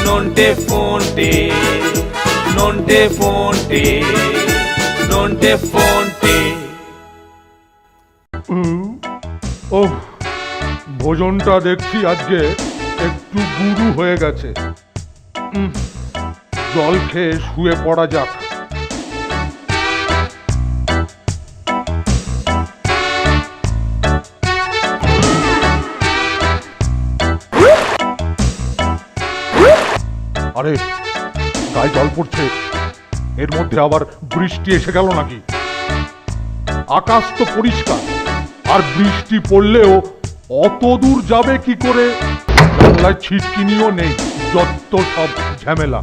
নন্টে ফোনটে, নন্টে ফোনটে, নন্টে ফোনটে। ও ভোজনটা দেখছি আজকে একটু গুরু হয়ে গেছে। জল খেয়ে শুয়ে পড়া যাক। আরে গায়ে জল পড়ছে, এর মধ্যে আবার বৃষ্টি এসে গেল নাকি? আকাশ তো পরিষ্কার, আর বৃষ্টি পড়লেও অত দূর যাবে কি করে? জানলায় ছিটকিনিও নেই, যত সব ঝামেলা।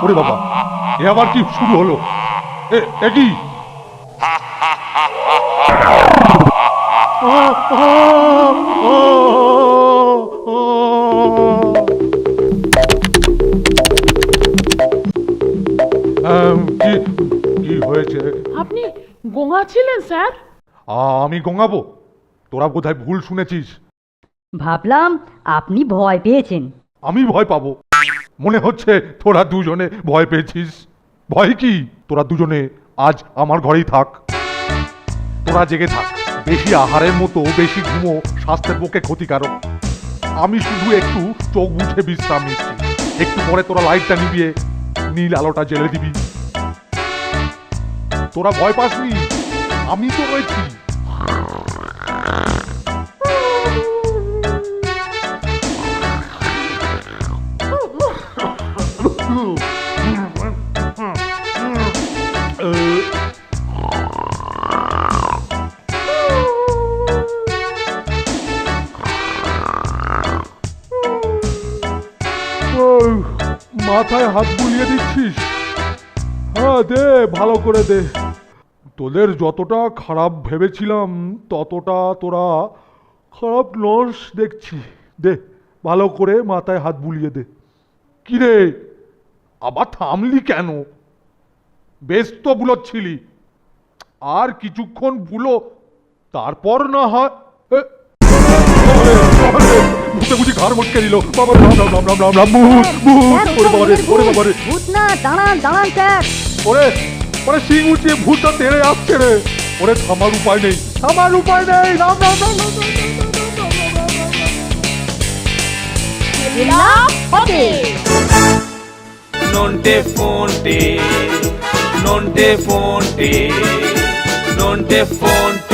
ওরে বাবা, এ আবার কি শুরু হলো? কি কি হয়েছে? আপনি গোঙাচ্ছিলেন স্যার? আমি গোঙাবো? তোরা বোধহয় ভুল শুনেছিস। ভাবলাম আপনি ভয় পেয়েছেন। আমি ভয় পাবো? মনে হচ্ছে তোরা দুজনে ভয় পেয়েছিস। ভয় কি? তোরা দুজনে আজ আমার ঘরেই থাক। তোরা জেগে থাক। বেশি আহারের মতো বেশি ঘুমো স্বাস্থ্যের পক্ষে ক্ষতিকারক। আমি শুধু একটু চোখ বুঝে বিশ্রাম নিচ্ছি। একটু পরে তোরা লাইটটা নিভিয়ে নীল আলোটা জ্বেলে দিবি। তোরা ভয় পাসনি, আমি তো রয়েছি। মাথায় হাত বুলিয়ে দিচ্ছিস? হ্যাঁ দে, ভালো করে দে। তোদের যতটা খারাপ ভেবেছিলাম ততটা তোরা খারাপ নস দেখছি। দে, ভালো করে মাথায় হাত বুলিয়ে দে। কিরে, আবার থামলি কেন? বেশ তো বুলোচ্ছিলি, আর কিছুক্ষণ বুলো, তারপর না হয়। বুঝি ঘর মটকে দিল। বাবা রাম রাম রাম রাম রাম রাম। ভূত না, দাঁড়ান দাঁড়ান স্যার। ওরে ওরে, সিং উঠিয়ে ভূতটা তেড়ে আসছে রে। ওরে থামার উপায় নেই, থামার উপায় নেই। রাম রাম রাম রাম নন্টে ফোনটে, নন্টে ফোনটে, নন্টে ফোনটে।